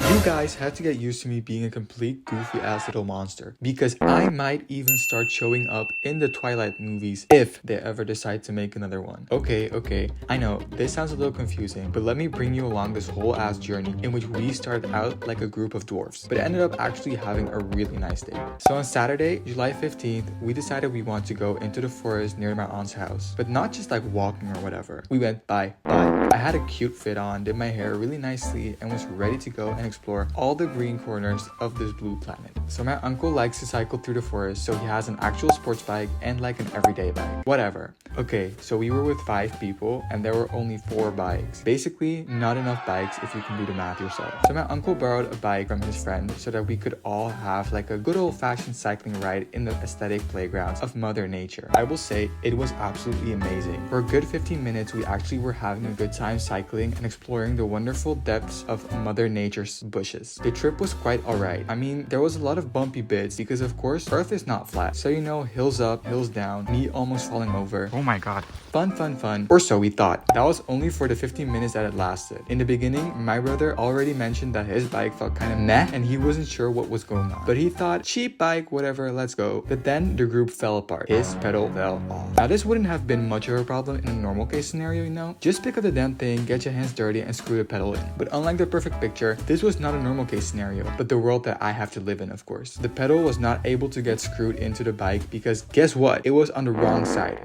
You guys have to get used to me being a complete goofy ass little monster, because I might even start showing up in the Twilight movies if they ever decide to make another one. Okay, I know, this sounds a little confusing, but let me bring you along this whole ass journey in which we started out like a group of dwarfs, but ended up actually having a really nice day. So on Saturday, July 15th, we decided we want to go into the forest near my aunt's house, but not just like walking or whatever. We went by bike. I had a cute fit on, did my hair really nicely, and was ready to go and explore all the green corners of this blue planet. So my uncle likes to cycle through the forest, so he has an actual sports bike and like an everyday bike. Whatever. Okay, so we were with 5 people and there were only 4 bikes. Basically, not enough bikes if you can do the math yourself. So my uncle borrowed a bike from his friend so that we could all have like a good old-fashioned cycling ride in the aesthetic playgrounds of Mother Nature. I will say, it was absolutely amazing. For a good 15 minutes, we actually were having a good time cycling and exploring the wonderful depths of Mother Nature's bushes. The trip was quite alright. I mean, there was a lot of bumpy bits because of course, Earth is not flat. So you know, hills up, hills down, me almost falling over. Oh my god. Fun. Or so we thought. That was only for the 15 minutes that it lasted. In the beginning, my brother already mentioned that his bike felt kind of meh and he wasn't sure what was going on. But he thought, cheap bike, whatever, let's go. But then the group fell apart. His pedal fell off. Now this wouldn't have been much of a problem in a normal case scenario, you know? Just pick up the damn thing, get your hands dirty and screw the pedal in. But unlike the perfect picture, this was not a normal case scenario, but the world that I have to live in, of course. The pedal was not able to get screwed into the bike because guess what? It was on the wrong side.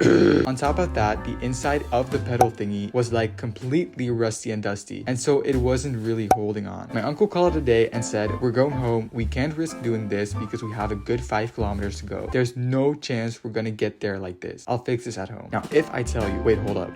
On top of that, the inside of the pedal thingy was like completely rusty and dusty, and so it wasn't really holding on. My uncle called it a day and said, we're going home, we can't risk doing this because we have a good 5 kilometers to go. There's no chance we're gonna get there like this. I'll fix this at home. Now if I tell you, wait, hold up.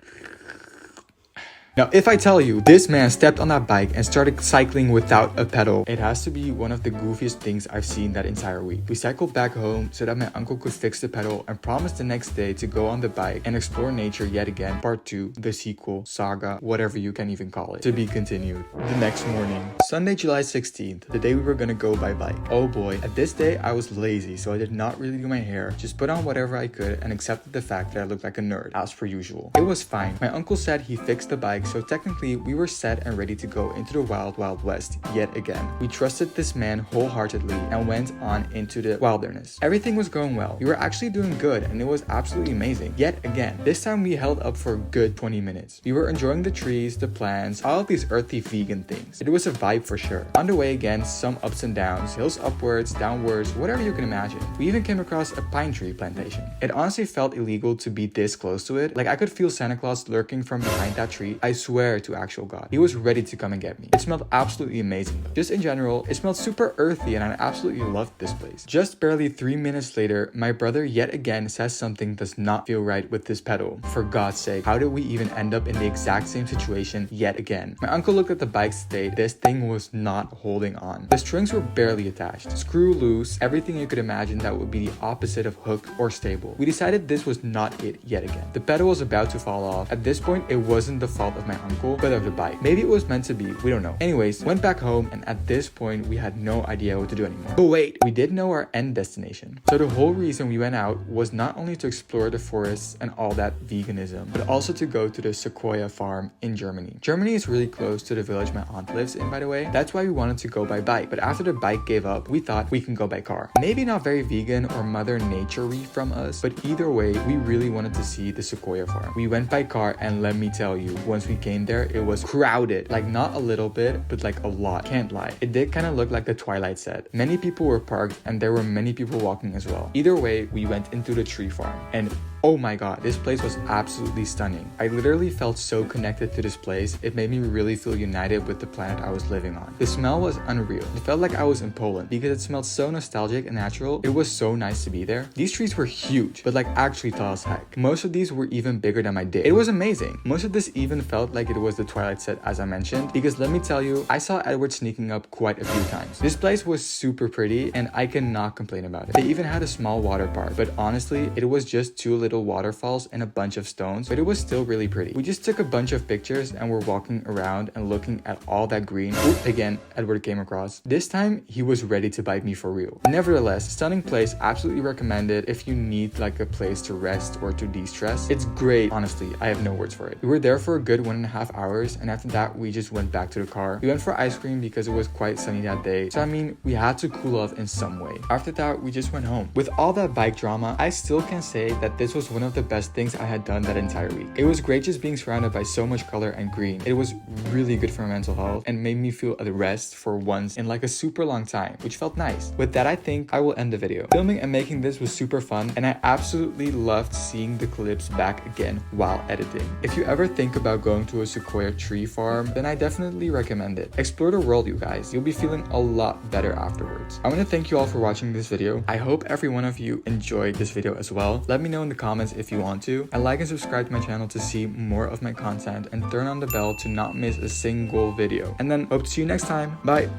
Now, if I tell you, this man stepped on that bike and started cycling without a pedal, it has to be one of the goofiest things I've seen that entire week. We cycled back home so that my uncle could fix the pedal and promised the next day to go on the bike and explore nature yet again. Part 2, the sequel, saga, whatever you can even call it, to be continued. The next morning, Sunday, July 16th, the day we were gonna go by bike. Oh boy, at this day I was lazy, so I did not really do my hair, just put on whatever I could and accepted the fact that I looked like a nerd, as per usual. It was fine. My uncle said he fixed the bike, so technically we were set and ready to go into the wild west yet again. We trusted this man wholeheartedly and went on into the wilderness. Everything was going well. We were actually doing good and it was absolutely amazing. Yet again, this time we held up for a good 20 minutes. We were enjoying the trees, the plants, all of these earthy vegan things. It was a vibe for sure. On the way again, some ups and downs, hills upwards, downwards, whatever you can imagine. We even came across a pine tree plantation. It honestly felt illegal to be this close to it. Like I could feel Santa Claus lurking from behind that tree. I swear to actual God. He was ready to come and get me. It smelled absolutely amazing though. Just in general, it smelled super earthy and I absolutely loved this place. Just barely 3 minutes later, my brother yet again says something does not feel right with this pedal. For God's sake, how did we even end up in the exact same situation yet again? My uncle looked at the bike's state. This thing was not holding on. The strings were barely attached. Screw loose, everything you could imagine that would be the opposite of hook or stable. We decided this was not it yet again. The pedal was about to fall off. At this point, it wasn't the fault of my uncle, but of the bike. Maybe it was meant to be, we don't know. Anyways, went back home and at this point we had no idea what to do anymore. But wait, we did know our end destination. So the whole reason we went out was not only to explore the forests and all that veganism, but also to go to the Sequoia farm in Germany. Germany is really close to the village my aunt lives in, by the way. That's why we wanted to go by bike, but after the bike gave up, we thought we can go by car. Maybe not very vegan or Mother Nature-y from us, but either way, we really wanted to see the Sequoia farm. We went by car and let me tell you, once we came there, it was crowded. Like not a little bit, but like a lot. Can't lie. It did kind of look like the Twilight set. Many people were parked and there were many people walking as well. Either way, we went into the tree farm and oh my god, this place was absolutely stunning. I literally felt so connected to this place. It made me really feel united with the planet I was living on. The smell was unreal. It felt like I was in Poland because it smelled so nostalgic and natural. It was so nice to be there. These trees were huge, but like actually tall as heck. Most of these were even bigger than my dick. It was amazing. Most of this even felt like it was the Twilight set as I mentioned, because let me tell you, I saw Edward sneaking up quite a few times. This place was super pretty and I cannot complain about it. They even had a small water park, but honestly, it was just too little little waterfalls and a bunch of stones, but it was still really pretty. We just took a bunch of pictures and were walking around and looking at all that green. Ooh, again, Edward came across. This time, he was ready to bite me for real. Nevertheless, stunning place, absolutely recommended if you need like a place to rest or to de-stress. It's great, honestly, I have no words for it. We were there for a good 1.5 hours, and after that, we just went back to the car. We went for ice cream because it was quite sunny that day, so I mean, we had to cool off in some way. After that, we just went home. With all that bike drama, I still can say that this was one of the best things I had done that entire week. It was great just being surrounded by so much color and green. It was really good for my mental health and made me feel at rest for once in like a super long time, which felt nice. With that, I think I will end the video. Filming and making this was super fun, and I absolutely loved seeing the clips back again while editing. If you ever think about going to a sequoia tree farm, then I definitely recommend it. Explore the world, you guys. You'll be feeling a lot better afterwards. I want to thank you all for watching this video. I hope every one of you enjoyed this video as well. Let me know in the comments if you want to, and like and subscribe to my channel to see more of my content, and turn on the bell to not miss a single video. And then hope to see you next time. Bye.